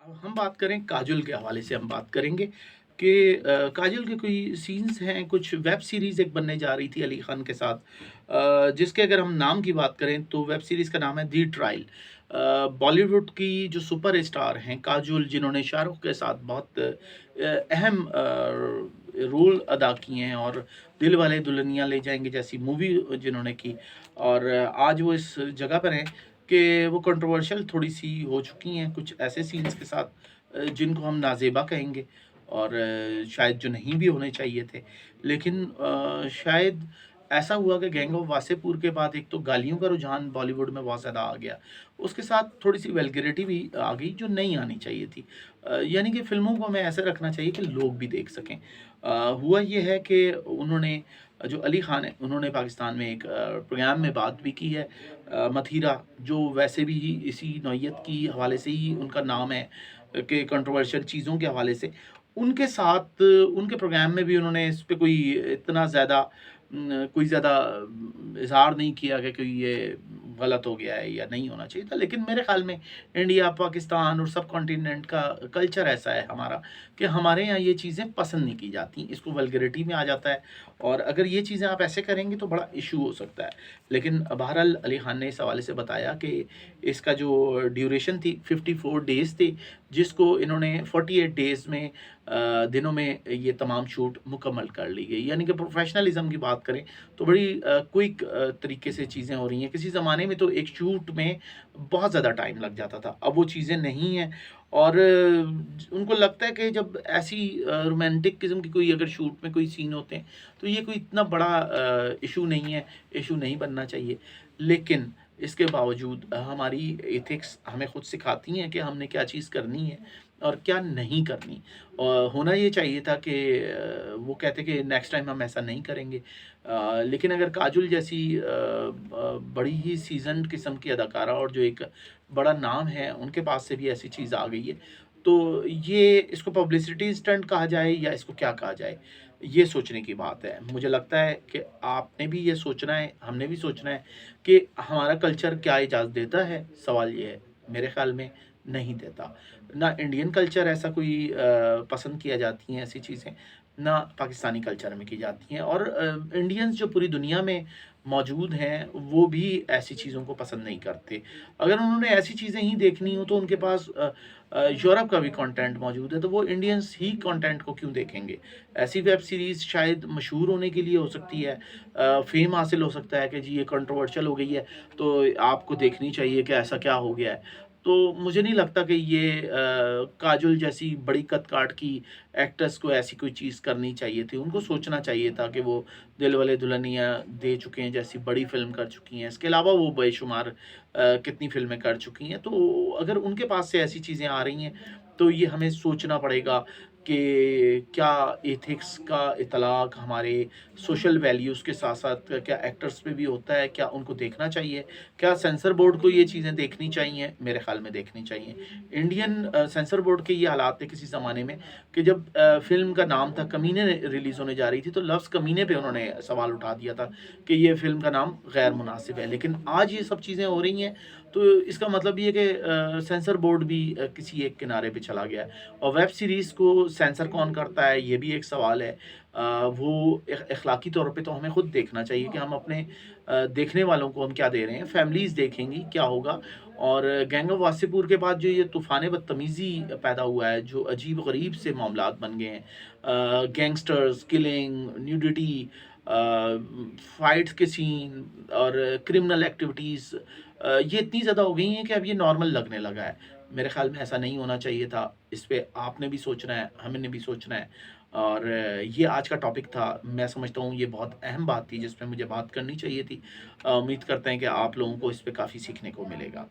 अब हम बात करें काजोल के हवाले से हम बात करेंगे कि काजोल के कोई सीन्स हैं, कुछ वेब सीरीज़ एक बनने जा रही थी अली खान के साथ, जिसके अगर हम नाम की बात करें तो वेब सीरीज़ का नाम है दी ट्रायल। बॉलीवुड की जो सुपर स्टार हैं काजोल, जिन्होंने शाहरुख के साथ बहुत अहम रोल अदा किए हैं और दिल वाले दुल्हनिया ले जाएंगे जैसी मूवी जिन्होंने की, और आज वो इस जगह पर हैं कि वो कंट्रोवर्शियल थोड़ी-सी हो चुकी हैं, कुछ ऐसे सीन्स के साथ जिनको हम नाज़ेबा कहेंगे और शायद जो नहीं भी होने चाहिए थे। लेकिन शायद ऐसा हुआ कि गैंग ऑफ वासेपुर के बाद एक तो गालियों का रुझान बॉलीवुड में बहुत ज़्यादा आ गया। उसके साथ थोड़ी-सी वल्गैरिटी भी आ गई जो नहीं आनी चाहिए थी। यानी कि फ़िल्मों को हमें ऐसे रखना चाहिए कि लोग भी देख सकें। हुआ ये है कि उन्होंने जो अली खान हैं, उन्होंने पाकिस्तान में एक प्रोग्राम में बात भी की है, मथीरा, जो वैसे भी इसी नौइयत की हवाले से ही उनका नाम है, कि कंट्रोवर्शियल चीज़ों के हवाले से। उनके साथ उनके प्रोग्राम में भी उन्होंने इस पे कोई इतना ज़्यादा कोई ज़्यादा इज़हार नहीं किया कि कोई ये गलत हो गया है या नहीं होना चाहिए था। लेकिन मेरे ख़्याल में इंडिया, पाकिस्तान और सब कॉन्टिनेंट का कल्चर ऐसा है हमारा कि हमारे यहाँ ये चीज़ें पसंद नहीं की जाती। इसको वल्गैरिटी में आ जाता है और अगर ये चीज़ें आप ऐसे करेंगे तो बड़ा इश्यू हो सकता है। लेकिन बहरहाल अली खान ने इस हवाले से बताया कि इसका जो ड्यूरेशन थी 54 डेज़ थी, जिसको इन्होंने 48 डेज़ में दिनों में ये तमाम शूट मुकम्मल कर ली गई। यानी कि प्रोफ़ेशनलिज़्म की बात करें तो बड़ी क्विक तरीके से चीज़ें हो रही हैं। किसी ज़माने में तो एक शूट में बहुत ज़्यादा टाइम लग जाता था, अब वो चीज़ें नहीं हैं और उनको लगता है कि जब ऐसी रोमांटिक किस्म की कोई अगर शूट में कोई सीन होते हैं, तो ये कोई इतना बड़ा इश्यू नहीं है, इश्यू नहीं बनना चाहिए। लेकिन इसके बावजूद हमारी एथिक्स हमें खुद सिखाती हैं कि हमने क्या चीज़ करनी है और क्या नहीं करनी। होना ये चाहिए था कि वो कहते कि नेक्स्ट टाइम हम ऐसा नहीं करेंगे। लेकिन अगर काजोल जैसी बड़ी ही सीज़न्ड किस्म की अदाकारा और जो एक बड़ा नाम है, उनके पास से भी ऐसी चीज़ आ गई है, तो ये इसको पब्लिसिटी स्टंट कहा जाए या इसको क्या कहा जाए, ये सोचने की बात है। मुझे लगता है कि आपने भी ये सोचना है, हमने भी सोचना है कि हमारा कल्चर क्या इजाज़त देता है? सवाल ये है। मेरे ख़्याल में नहीं देता। ना इंडियन कल्चर ऐसा कोई पसंद किया जाती हैं ऐसी चीज़ें, ना पाकिस्तानी कल्चर में की जाती हैं और इंडियंस जो पूरी दुनिया में मौजूद हैं, वो भी ऐसी चीज़ों को पसंद नहीं करते। अगर उन्होंने ऐसी चीज़ें ही देखनी हो तो उनके पास यूरोप का भी कंटेंट मौजूद है, तो वो इंडियंस ही कंटेंट को क्यों देखेंगे? ऐसी वेब सीरीज़ शायद मशहूर होने के लिए हो सकती है, फ़ेम हासिल हो सकता है कि जी ये कंट्रोवर्शियल हो गई है, तो आपको देखनी चाहिए कि ऐसा क्या हो गया है। तो मुझे नहीं लगता कि ये काजोल जैसी बड़ी कद-काठ की एक्ट्रेस को ऐसी कोई चीज़ करनी चाहिए थी। उनको सोचना चाहिए था कि वो दिलवाले दुल्हनिया दे चुके हैं जैसी बड़ी फ़िल्म कर चुकी हैं। इसके अलावा वो बेशुमार कितनी फ़िल्में कर चुकी हैं। तो अगर उनके पास से ऐसी चीज़ें आ रही हैं, तो ये हमें सोचना पड़ेगा कि क्या एथिक्स का इतलाक़ हमारे सोशल वैल्यूज़ के साथ-साथ क्या एक्टर्स पे भी होता है? क्या उनको देखना चाहिए? क्या सेंसर बोर्ड को ये चीज़ें देखनी चाहिए? मेरे ख़्याल में देखनी चाहिए। इंडियन सेंसर बोर्ड के ये हालात थे किसी ज़माने में कि जब फ़िल्म का नाम था कमीने रिलीज़ होने जा रही थी, तो लफ्ज़ कमीने पे उन्होंने सवाल उठा दिया था कि ये फ़िल्म का नाम गैर मुनासिब है। लेकिन आज ये सब चीज़ें हो रही हैं, तो इसका मतलब ये है कि सेंसर बोर्ड भी किसी एक किनारे पे चला गया है और वेब सीरीज़ को सेंसर कौन करता है, ये भी एक सवाल है। वो अखलाकी तौर पे तो हमें खुद देखना चाहिए कि हम अपने देखने वालों को हम क्या दे रहे हैं। फैमिलीज़ देखेंगी, क्या होगा? और गैंग ऑफ वासेपुर के बाद जो ये तूफ़ान बदतमीज़ी पैदा हुआ है, जो अजीब-गरीब से मामलात बन गए हैं, गैंगस्टर्स, किलिंग, न्यूडिटी, फाइट्स के सीन और क्रिमिनल एक्टिविटीज़, ये इतनी ज़्यादा हो गई हैं कि अब ये नॉर्मल लगने लगा है। मेरे ख़्याल में ऐसा नहीं होना चाहिए था। इस पे आपने भी सोचना है, हमने भी सोचना है और ये आज का टॉपिक था। मैं समझता हूँ ये बहुत अहम बात थी जिस पे मुझे बात करनी चाहिए थी। उम्मीद करते हैं कि आप लोगों को इस पे काफ़ी सीखने को मिलेगा।